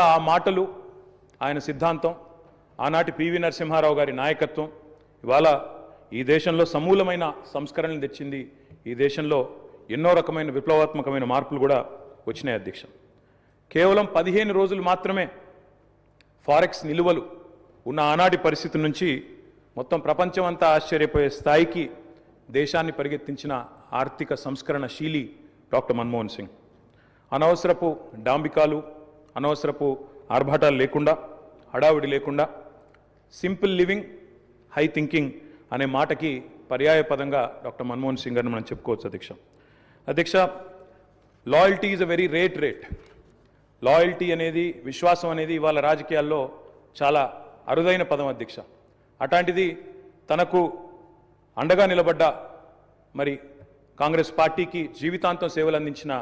ఆ మాటలు, ఆయన సిద్ధాంతం, ఆనాటి పివి నరసింహారావు గారి నాయకత్వం ఇవాళ ఈ దేశంలో సమూలమైన సంస్కరణలు తెచ్చింది. ఈ దేశంలో ఎన్నో రకమైన విప్లవాత్మకమైన మార్పులు కూడా వచ్చినాయి అధ్యక్ష. కేవలం 15 రోజులు మాత్రమే ఫారెక్స్ నిలువలు ఉన్న ఆనాటి పరిస్థితి నుంచి మొత్తం ప్రపంచం అంతా ఆశ్చర్యపోయే స్థాయికి దేశాన్ని పరిగెత్తించిన ఆర్థిక సంస్కరణశీలి డాక్టర్ మన్మోహన్ సింగ్. అనవసరపు డాంబికాలు, అనవసరపు ఆర్భాటాలు లేకుండా, హడావిడి లేకుండా సింపుల్ లివింగ్, హై థింకింగ్ అనే మాటకి పర్యాయ పదంగా డాక్టర్ మన్మోహన్ సింగ్ గారిని మనం చెప్పుకోవచ్చు అధ్యక్ష. Loyalty is a very rate. Loyalty అనేది, విశ్వాసం అనేది ఇవాళ రాజకీయాల్లో చాలా అరుదైన పదం అధ్యక్ష. అట్లాంటిది తనకు అండగా నిలబడ్డ మరి కాంగ్రెస్ పార్టీకి జీవితాంతం సేవలు అందించిన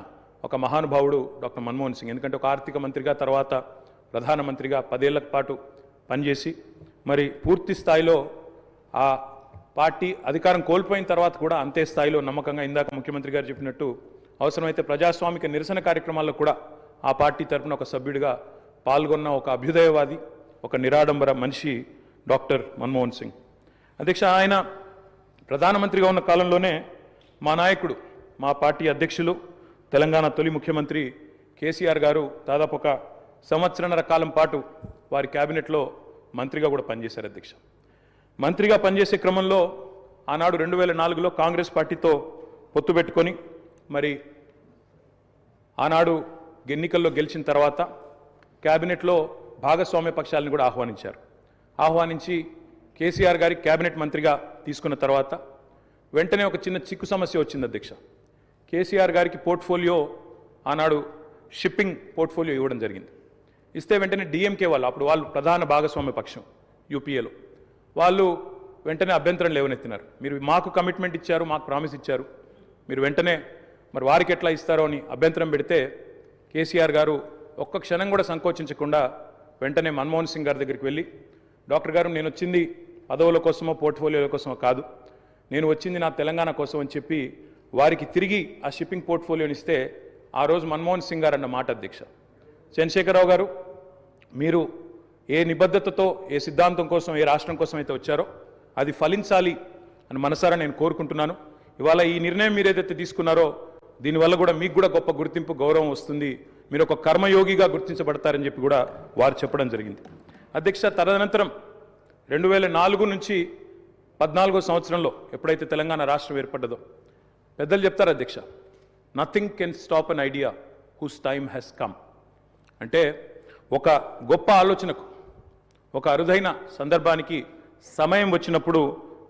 ఒక మహానుభావుడు డాక్టర్ మన్మోహన్ సింగ్. ఎందుకంటే ఒక ఆర్థిక మంత్రిగా, తర్వాత ప్రధానమంత్రిగా 10 ఏళ్ల పాటు పనిచేసి మరి పూర్తి స్థాయిలో ఆ పార్టీ అధికారం కోల్పోయిన తర్వాత కూడా అంతే స్థాయిలో నమ్మకంగా, ఇందాక ముఖ్యమంత్రి గారు చెప్పినట్టు అవసరమైతే ప్రజాస్వామిక నిరసన కార్యక్రమాల్లో కూడా ఆ పార్టీ తరఫున ఒక సభ్యుడిగా పాల్గొన్న ఒక అభ్యుదయవాది, ఒక నిరాడంబర మనిషి డాక్టర్ మన్మోహన్ సింగ్ అధ్యక్ష. ఆయన ప్రధానమంత్రిగా ఉన్న కాలంలోనే మా నాయకుడు, మా పార్టీ అధ్యక్షులు, తెలంగాణ తొలి ముఖ్యమంత్రి కేసీఆర్ గారు దాదాపు ఒక సంవత్సరన్నర కాలం పాటు వారి క్యాబినెట్లో మంత్రిగా కూడా పనిచేశారు అధ్యక్ష. మంత్రిగా పనిచేసే క్రమంలో ఆనాడు 2004లో కాంగ్రెస్ పార్టీతో పొత్తు పెట్టుకొని మరి ఆనాడు ఎన్నికల్లో గెలిచిన తర్వాత క్యాబినెట్లో భాగస్వామ్య పక్షాలను కూడా ఆహ్వానించి కేసీఆర్ గారి క్యాబినెట్ మంత్రిగా తీసుకున్న తర్వాత వెంటనే ఒక చిన్న చిక్కు సమస్య వచ్చింది అధ్యక్ష. కేసీఆర్ గారికి పోర్ట్ఫోలియో, ఆనాడు షిప్పింగ్ పోర్ట్ఫోలియో ఇవ్వడం జరిగింది. ఇస్తే వెంటనే డిఎంకే వాళ్ళు, అప్పుడు వాళ్ళు ప్రధాన భాగస్వామ్య పక్షం యూపీఏలో, వాళ్ళు వెంటనే అభ్యంతరం లేవనెత్తినారు. మీరు మాకు కమిట్మెంట్ ఇచ్చారు, మాకు ప్రామిస్ ఇచ్చారు, మీరు వెంటనే మరి వారికి ఎట్లా ఇస్తారో అని అభ్యంతరం పెడితే కేసీఆర్ గారు ఒక్క క్షణం కూడా సంకోచించకుండా వెంటనే మన్మోహన్ సింగ్ గారి దగ్గరికి వెళ్ళి, డాక్టర్ గారు నేను వచ్చింది పదవుల కోసమో పోర్ట్ఫోలియోల కోసమో కాదు, నేను వచ్చింది నా తెలంగాణ కోసం అని చెప్పి వారికి తిరిగి ఆ షిప్పింగ్ పోర్ట్ఫోలియోని ఇస్తే ఆ రోజు మన్మోహన్ సింగ్ గారు అన్న మాట అధ్యక్ష, చంద్రశేఖరరావు గారు మీరు ఏ నిబద్ధతతో, ఏ సిద్ధాంతం కోసం, ఏ రాష్ట్రం కోసం అయితే వచ్చారో అది ఫలించాలి అని మనసారా నేను కోరుకుంటున్నాను. ఇవాళ ఈ నిర్ణయం మీరు ఏదైతే తీసుకున్నారో దీనివల్ల కూడా మీకు కూడా గొప్ప గుర్తింపు, గౌరవం వస్తుంది, మీరు ఒక కర్మయోగిగా గుర్తించబడతారని చెప్పి కూడా వారు చెప్పడం జరిగింది అధ్యక్ష. తదనంతరం 2004 నుంచి 14వ సంవత్సరంలో ఎప్పుడైతే తెలంగాణ రాష్ట్రం ఏర్పడ్డదో పెద్దలు చెప్తారు అధ్యక్ష, nothing can stop an idea who's time has come. అంటే ఒక గొప్ప ఆలోచనకు, ఒక అరుదైన సందర్భానికి సమయం వచ్చినప్పుడు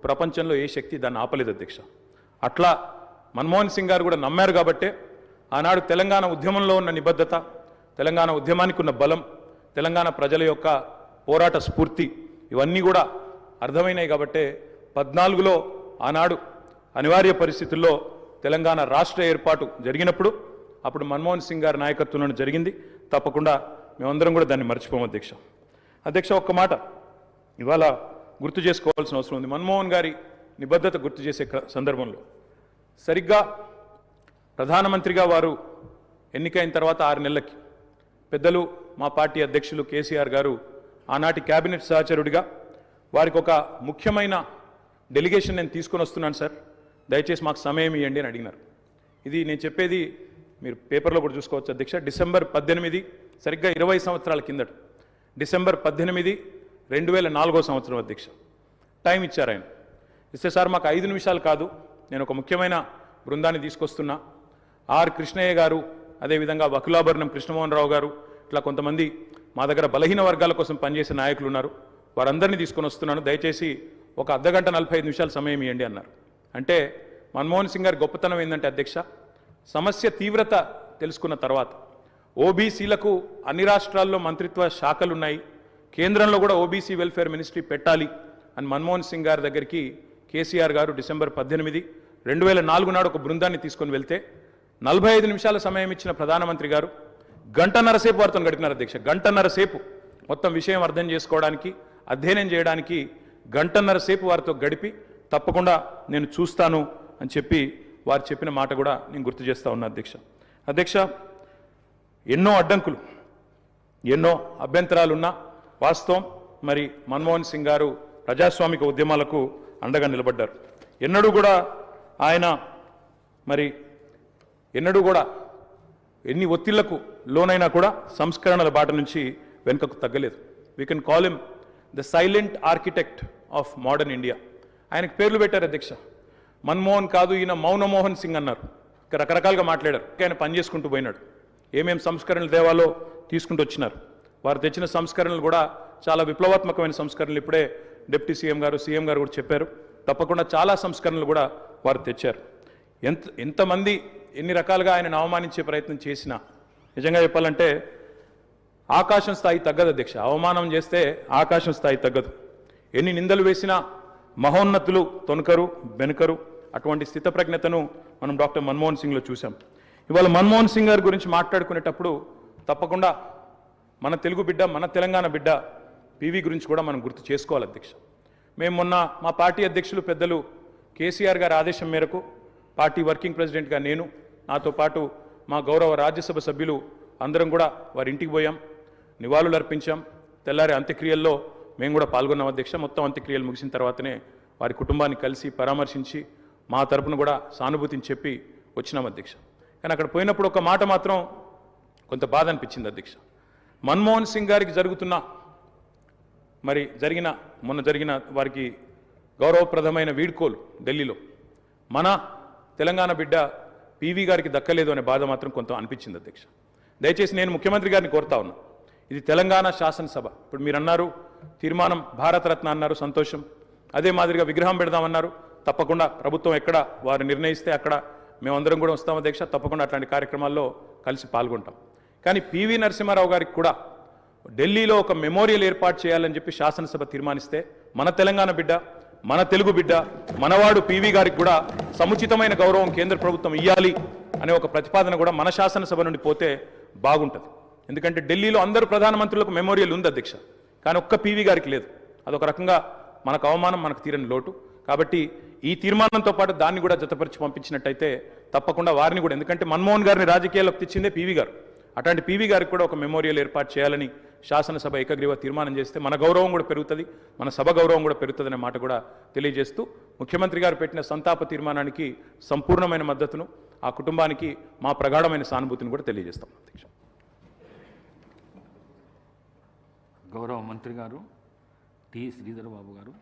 ప్రపంచంలో ఏ శక్తి దాన్ని ఆపలేదు అధ్యక్ష. అట్లా మన్మోహన్ సింగ్ గారు కూడా నమ్మారు కాబట్టే ఆనాడు తెలంగాణ ఉద్యమంలో ఉన్న నిబద్ధత, తెలంగాణ ఉద్యమానికి ఉన్న బలం, తెలంగాణ ప్రజల యొక్క పోరాట స్ఫూర్తి ఇవన్నీ కూడా అర్థమైనాయి కాబట్టే 14లో ఆనాడు అనివార్య పరిస్థితుల్లో తెలంగాణ రాష్ట్ర ఏర్పాటు జరిగినప్పుడు అప్పుడు మన్మోహన్ సింగ్ గారి నాయకత్వంలో జరిగింది. తప్పకుండా మేమందరం కూడా దాన్ని మర్చిపోము అధ్యక్ష. ఒక్క మాట ఇవాళ గుర్తు చేసుకోవాల్సిన అవసరం ఉంది. మన్మోహన్ గారి నిబద్ధత గుర్తు చేసే సందర్భంలో సరిగ్గా ప్రధానమంత్రిగా వారు ఎన్నికైన తర్వాత 6 నెలలకి పెద్దలు మా పార్టీ అధ్యక్షులు కేసీఆర్ గారు ఆనాటి క్యాబినెట్ సహచరుడిగా వారికి ఒక ముఖ్యమైన డెలిగేషన్ నేను తీసుకొని వస్తున్నాను సార్, దయచేసి మాకు సమయం ఇవ్వండి అని అడిగినారు. ఇది నేను చెప్పేది మీరు పేపర్లో కూడా చూసుకోవచ్చు అధ్యక్ష. డిసెంబర్ 18, సరిగ్గా 20 సంవత్సరాల కిందట, డిసెంబర్ 18, 2004వ సంవత్సరం అధ్యక్ష టైం ఇచ్చారు ఆయన. ఇస్తే సార్ మాకు 5 నిమిషాలు కాదు, నేను ఒక ముఖ్యమైన బృందాన్ని తీసుకొస్తున్నా, ఆర్ కృష్ణయ్య గారు, అదేవిధంగా వకులాభరణం కృష్ణమోహన్ రావు గారు, ఇట్లా కొంతమంది మా దగ్గర బలహీన వర్గాల కోసం పనిచేసే నాయకులు ఉన్నారు, వారందరినీ తీసుకొని వస్తున్నాను, దయచేసి ఒక అర్ధగంట 45 నిమిషాలు సమయం ఇవ్వండి అన్నారు. అంటే మన్మోహన్ సింగ్ గారి గొప్పతనం ఏంటంటే అధ్యక్ష, సమస్య తీవ్రత తెలుసుకున్న తర్వాత ఓబీసీలకు అన్ని రాష్ట్రాల్లో మంత్రిత్వ శాఖలున్నాయి, కేంద్రంలో కూడా ఓబీసీ వెల్ఫేర్ మినిస్ట్రీ పెట్టాలి అని మన్మోహన్ సింగ్ గారి దగ్గరికి కేసీఆర్ గారు డిసెంబర్ 18, 2004 నాడు ఒక బృందాన్ని తీసుకొని వెళ్తే 45 నిమిషాల సమయం ఇచ్చిన ప్రధానమంత్రి గారు గంటన్నర సేపు వారితో గడిపినారు అధ్యక్ష. గంటన్నర సేపు మొత్తం విషయం అర్థం చేసుకోవడానికి, అధ్యయనం చేయడానికి గంటన్నర సేపు వారితో గడిపి తప్పకుండా నేను చూస్తాను అని చెప్పి వారు చెప్పిన మాట కూడా నేను గుర్తు చేస్తా ఉన్నా అధ్యక్ష. ఎన్నో అడ్డంకులు, ఎన్నో అభ్యంతరాలున్నా వాస్తవం మరి మన్మోహన్ సింగ్ గారు ప్రజాస్వామిక ఉద్యమాలకు అండగా నిలబడ్డారు. ఎన్నడూ కూడా ఆయన మరి ఎన్నడూ కూడా ఎన్ని ఒత్తిళ్లకు లోనైనా కూడా సంస్కరణల బాట నుంచి వెనుకకు తగ్గలేదు. We can call him the silent architect of modern India. ఆయనకు పేర్లు పెట్టారు అధ్యక్ష. మన్మోహన్ కాదు, ఈయన మౌనమోహన్ సింగ్ అన్నారు. రకరకాలుగా మాట్లాడారు. ఆయన పనిచేసుకుంటూ పోయినాడు. ఏమేం సంస్కరణలు దేవాలో తీసుకుంటూ వచ్చినారు. వారు తెచ్చిన సంస్కరణలు కూడా చాలా విప్లవాత్మకమైన సంస్కరణలు. ఇప్పుడే డిప్యూటీ సీఎం గారు కూడా చెప్పారు. తప్పకుండా చాలా సంస్కరణలు కూడా వారు తెచ్చారు. ఎంతమంది ఎన్ని రకాలుగా ఆయనను అవమానించే ప్రయత్నం చేసినా నిజంగా చెప్పాలంటే ఆకాశం స్థాయి తగ్గదు అధ్యక్ష. అవమానం చేస్తే ఆకాశం స్థాయి తగ్గదు. ఎన్ని నిందలు వేసినా మహోన్నతులు తొనకరు బెనకరు. అటువంటి స్థితప్రజ్ఞతను మనం డాక్టర్ మన్మోహన్ సింగ్లో చూసాం. ఇవాళ మన్మోహన్ సింగ్ గారి గురించి మాట్లాడుకునేటప్పుడు తప్పకుండా మన తెలుగు బిడ్డ, మన తెలంగాణ బిడ్డ పివి గురించి కూడా మనం గుర్తు చేసుకోవాలి అధ్యక్ష. మేము మొన్న మా పార్టీ అధ్యక్షులు పెద్దలు కేసీఆర్ గారి ఆదేశం మేరకు పార్టీ వర్కింగ్ ప్రెసిడెంట్గా నేను, నాతో పాటు మా గౌరవ రాజ్యసభ సభ్యులు అందరం కూడా వారి ఇంటికి పోయాం, నివాళులు అర్పించాం. తెల్లారి అంత్యక్రియల్లో మేము కూడా పాల్గొన్నాం అధ్యక్ష. మొత్తం అంత్యక్రియలు ముగిసిన తర్వాతనే వారి కుటుంబాన్ని కలిసి పరామర్శించి మా తరపున కూడా సానుభూతిని చెప్పి వచ్చినాం అధ్యక్ష. కానీ అక్కడ పోయినప్పుడు ఒక మాట మాత్రం కొంత బాధ అనిపించింది అధ్యక్ష. మన్మోహన్ సింగ్ గారికి మొన్న జరిగిన వారికి గౌరవప్రదమైన వీడ్కోలు ఢిల్లీలో మన తెలంగాణ బిడ్డ పివి గారికి దక్కలేదు అనే బాధ మాత్రం కొంత అనిపించింది అధ్యక్ష. దయచేసి నేను ముఖ్యమంత్రి గారిని కోరుతా ఉన్నా, ఇది తెలంగాణ శాసనసభ. ఇప్పుడు మీరు అన్నారు తీర్మానం భారతరత్న అన్నారు, సంతోషం. అదే మాదిరిగా విగ్రహం పెడదామన్నారు. తప్పకుండా ప్రభుత్వం ఎక్కడ వారు నిర్ణయిస్తే అక్కడ మేమందరం కూడా వస్తాం అధ్యక్ష. తప్పకుండా అట్లాంటి కార్యక్రమాల్లో కలిసి పాల్గొంటాం. కానీ పివి నరసింహారావు గారికి కూడా ఢిల్లీలో ఒక మెమోరియల్ ఏర్పాటు చేయాలని చెప్పి శాసనసభ తీర్మానిస్తే మన తెలంగాణ బిడ్డ, మన తెలుగు బిడ్డ, మనవాడు పివి గారికి కూడా సముచితమైన గౌరవం కేంద్ర ప్రభుత్వం ఇవ్వాలి అనే ఒక ప్రతిపాదన కూడా మన శాసనసభ నుండి పోతే బాగుంటుంది. ఎందుకంటే ఢిల్లీలో అందరూ ప్రధానమంత్రులకు మెమోరియల్ ఉంది అధ్యక్ష, కానీ ఒక్క పివి గారికి లేదు. అదొక రకంగా మనకు అవమానం, మనకు తీరని లోటు. కాబట్టి ఈ తీర్మానంతో పాటు దాన్ని కూడా జతపరిచి పంపించినట్టయితే తప్పకుండా వారిని కూడా, ఎందుకంటే మన్మోహన్ గారిని రాజకీయాల్లోకి తెచ్చిందే పివి గారు, అట్లాంటి పివి గారికి కూడా ఒక మెమోరియల్ ఏర్పాటు చేయాలని శాసనసభ ఏకగ్రీవ తీర్మానం చేస్తే మన గౌరవం కూడా పెరుగుతుంది, మన సభ గౌరవం కూడా పెరుగుతుందనే మాట కూడా తెలియజేస్తూ ముఖ్యమంత్రి గారు పెట్టిన సంతాప తీర్మానానికి సంపూర్ణమైన మద్దతును, ఆ కుటుంబానికి మా ప్రగాఢమైన సానుభూతిని కూడా తెలియజేస్తాం అధ్యక్ష. గౌరవ మంత్రి గారు టి శ్రీధర్ బాబు గారు.